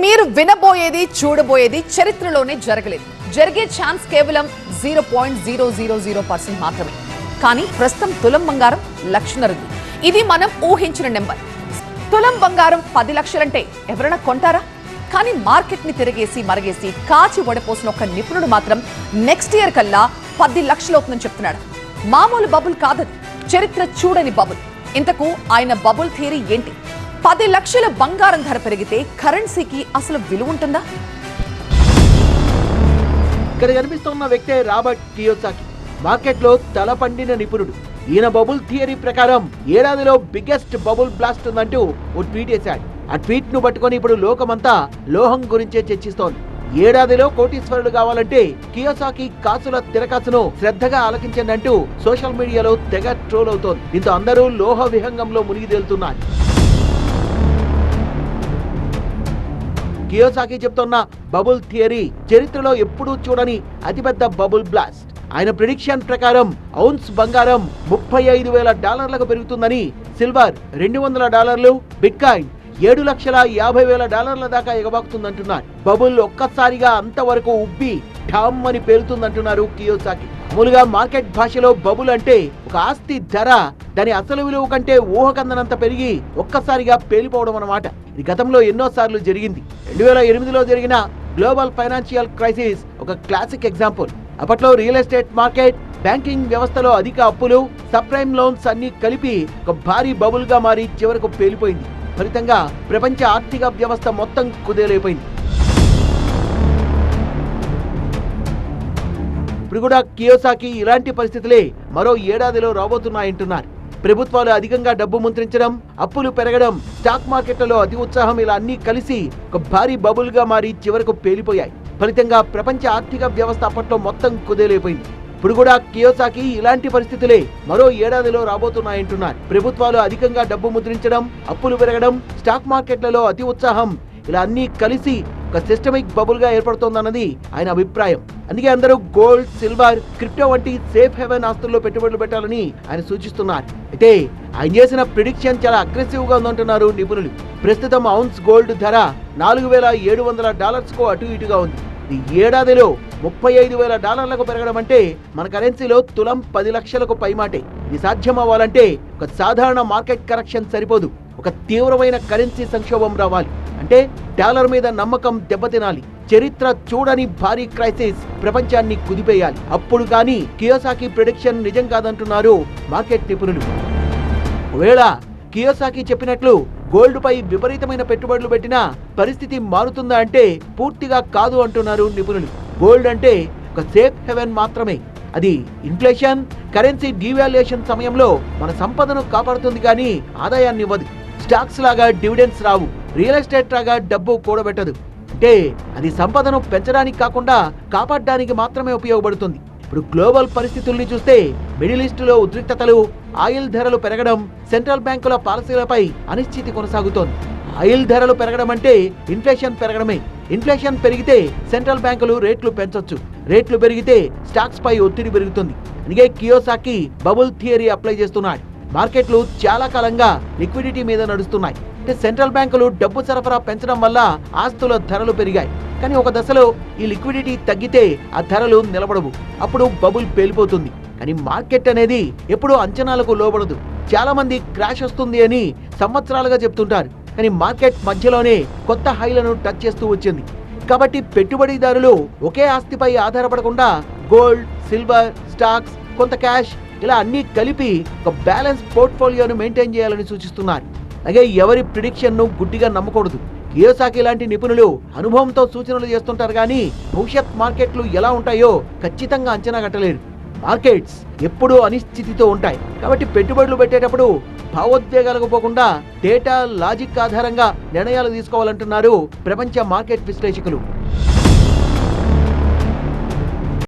మీరు వినబోయేది చూడబోయేది చరిత్రలోనే జరగలేదు. జరిగే ఛాన్స్ కేవలం 0.000% మాత్రమే. కానీ ప్రస్తుతం తులం బంగారం 1,00,000. ఇది మనం ఊహించిన నెంబర్. తులం బంగారం 10 లక్షలంటే ఎవరైనా కొంటారా? కానీ మార్కెట్ ని తిరిగేసి మరగేసి కాచి వడపోసిన ఒక నిపుణుడు మాత్రం నెక్స్ట్ ఇయర్ కల్లా 10 లక్షలు అవుతుందని చెప్తున్నాడు. మామూలు బబుల్ కాదది, చరిత్ర చూడని బబుల్. ఇంతకు ఆయన బబుల్ థియరీ ఏంటి? 10 లక్షల బంగారం ధర పెరిగితే కరెన్సీకి అసలు విలువ ఉంటుందా? ఇక్కడ కనిపిస్తున్న వ్యక్తే రాబర్ట్ కియోసాకి, మార్కెట్లో తలపండిన నిపుణుడు. ఈయన బబుల్ థియరీ ప్రకారం ఏడాదిలో బిగ్గెస్ట్ బబుల్ బ్లాస్ట్ ఉందంటూ ఓ ట్వీట్ చేశాడు. ఆ ట్వీట్ ను పట్టుకొని ఇప్పుడు లోకమంతా లోహం గురించే చర్చిస్తోంది. ఏడాదిలో కోటీశ్వరుడు కావాలంటే కియోసాకి కాసుల తిరకాసును శ్రద్ధగా ఆలకించండి అంటూ సోషల్ మీడియాలో తెగ ట్రోల్ అవుతోంది. దీంతో అందరూ లోహ విహంగంలో మునిగి తేలుతున్నారు. కియోసాకి చెప్తున్న బబుల్ థియరీ చరిత్రలో ఎప్పుడూ చూడని అతిపెద్ద బబుల్ బ్లాస్ట్. ఆయన ప్రిడిక్షన్ ప్రకారం ఔన్స్ బంగారం $35,000 పెరుగుతుందని, సిల్వర్ $200, బిట్కాయిన్ $7,50,000 దాకా ఎగబాకుతుందంటున్నారు. బబుల్ ఒక్కసారిగా అంతవరకు ఉబ్బి ఠామ్ అని పేలుతుందంటున్నారు కియోసాకి. మామూలుగా మార్కెట్ భాషలో బబుల్ అంటే ఒక ఆస్తి ధర దాని అసలు విలువ కంటే ఊహకందనంత పెరిగి ఒక్కసారిగా పేలిపోవడం అన్నమాట. ఇది గతంలో ఎన్నోసార్లు జరిగింది. 2008లో జరిగిన గ్లోబల్ ఫైనాన్షియల్ క్రైసిస్ ఒక క్లాసిక్ ఎగ్జాంపుల్. అప్పట్లో రియల్ ఎస్టేట్ మార్కెట్, బ్యాంకింగ్ వ్యవస్థలో అధిక అప్పులు, సబ్ప్రైమ్ లోన్స్ అన్ని కలిపి ఒక భారీ బబుల్ గా మారి చివరకు పేలిపోయింది. ఫలితంగా ప్రపంచ ఆర్థిక వ్యవస్థ మొత్తం కుదేలైపోయింది. ఇప్పుడు కూడా కియోసాకి ఇలాంటి పరిస్థితులే మరో ఏడాదిలో రాబోతున్నాయంటున్నారు. ప్రభుత్వాలు అధికంగా డబ్బు ముద్రించడం, అప్పులు పెరగడం, స్టాక్ మార్కెట్లలో అతి ఉత్సాహం ఇలా అన్ని కలిసి ఒక భారీ బబుల్ గా మారి చివరకు పేలిపోయాయి. ఫలితంగా ప్రపంచ ఆర్థిక వ్యవస్థ అప్పట్లో మొత్తం కుదేలైపోయింది. ఇప్పుడు కూడా కియోసాకి ఇలాంటి పరిస్థితులే మరో ఏడాదిలో రాబోతున్నాయంటున్నారు. ప్రభుత్వాలు అధికంగా డబ్బు ముద్రించడం, అప్పులు పెరగడం, స్టాక్ మార్కెట్లలో అతి ఉత్సాహం ఇలా అన్ని కలిసి ఒక సిస్టమిక్ బబుల్ గా ఏర్పడుతోందన్నది ఆయన అభిప్రాయం. అందుకే అందరూ గోల్డ్, సిల్వర్, క్రిప్టో వంటి సేఫ్ హెవెన్ ఆస్తుల్లో పెట్టుబడులు పెట్టాలని ఆయన సూచిస్తున్నారు. అయితే ఆయన చేసిన ప్రిడిక్షన్ చాలా అగ్రెసివ్ గా ఉందంటున్నారు నిపుణులు. ప్రస్తుతం ఔన్స్ గోల్డ్ ధర $4,700 అటు ఇటుగా ఉంది. ఈ ఏడాదిలో $35,000 పెరగడం అంటే మన కరెన్సీలో తులం 10 లక్షలకు పైమాటే. ఇది సాధ్యం అవ్వాలంటే ఒక సాధారణ మార్కెట్ కరెక్షన్ సరిపోదు. ఒక తీవ్రమైన కరెన్సీ సంక్షోభం రావాలి. అంటే డాలర్ మీద నమ్మకం దెబ్బతినాలి. చరిత్ర చూడని భారీ క్రైసిస్ ప్రపంచాన్ని కుదిపేయాలి. అప్పుడు కానీ కియోసాకి ప్రిడిక్షన్ నిజం కాదంటున్నారు మార్కెట్ నిపుణులు. ఒకవేళ కియోసాకి చెప్పినట్లు గోల్డ్ పై విపరీతమైన పెట్టుబడులు పెట్టినా పరిస్థితి మారుతుందా అంటే పూర్తిగా కాదు అంటున్నారు నిపుణులు. గోల్డ్ అంటే ఒక సేఫ్ హెవెన్ మాత్రమే. అది ఇన్ఫ్లేషన్, కరెన్సీ డివాల్యుయేషన్ సమయంలో మన సంపదను కాపాడుతుంది కానీ ఆదాయాన్ని ఇవ్వదు. స్టాక్స్ లాగా డివిడెండ్స్ రావు, రియల్ ఎస్టేట్ లాగా డబ్బు కూడబెట్టదు. అంటే అది సంపదను పెంచడానికి కాకుండా కాపాడడానికి మాత్రమే ఉపయోగపడుతుంది. ఇప్పుడు గ్లోబల్ పరిస్థితుల్ని చూస్తే మిడిల్ ఈస్టులో ఉద్రిక్తతలు, ఆయిల్ ధరలు పెరగడం, సెంట్రల్ బ్యాంకుల పాలసీలపై అనిశ్చితి కొనసాగుతోంది. ఆయిల్ ధరలు పెరగడం అంటే ఇన్ఫ్లేషన్ పెరగడమే. ఇన్ఫ్లేషన్ పెరిగితే సెంట్రల్ బ్యాంకులు రేట్లు పెంచొచ్చు, రేట్లు పెరిగితే స్టాక్స్ పై ఒత్తిడి పెరుగుతుంది. అందుకే కియోసాకి బబుల్ థియరీ అప్లై చేస్తున్నాడు. మార్కెట్లు చాలా కాలంగా లిక్విడిటీ మీద నడుస్తున్నాయి. అంటే సెంట్రల్ బ్యాంకులు డబ్బు సరఫరా పెంచడం వల్ల ఆస్తుల ధరలు పెరిగాయి. కానీ ఒక దశలో ఈ లిక్విడిటీ తగ్గితే ఆ ధరలు నిలబడవు, అప్పుడు బబుల్ పేలిపోతుంది. కానీ మార్కెట్ అనేది ఎప్పుడూ అంచనాలకు లోబడదు. చాలా మంది క్రాష్ వస్తుంది అని సంవత్సరాలుగా చెప్తుంటారు. కానీ మార్కెట్ మధ్యలోనే కొత్త హైలను టచ్ చేస్తూ వచ్చింది. కాబట్టి పెట్టుబడిదారులు ఒకే ఆస్తిపై ఆధారపడకుండా గోల్డ్, సిల్వర్, స్టాక్స్, కొంత క్యాష్ ఇలా అన్ని కలిపి ఒక బ్యాలెన్స్ పోర్ట్ఫోలియోను మెయింటైన్ చేయాలని సూచిస్తున్నారు. అలాగే ఎవరి ప్రిడిక్షన్ ను గుడ్డిగా నమ్మకూడదు. కియోసాకి లాంటి నిపుణులు అనుభవంతో సూచనలు చేస్తుంటారు కానీ భవిష్యత్ మార్కెట్లు ఎలా ఉంటాయో ఖచ్చితంగా అంచనా కట్టలేరు. మార్కెట్స్ ఎప్పుడూ అనిశ్చితితో ఉంటాయి. కాబట్టి పెట్టుబడులు పెట్టేటప్పుడు భావోద్వేగాలకు పోకుండా డేటా, లాజిక్ ఆధారంగా నిర్ణయాలు తీసుకోవాలంటున్నారు ప్రపంచ మార్కెట్ విశ్లేషకులు.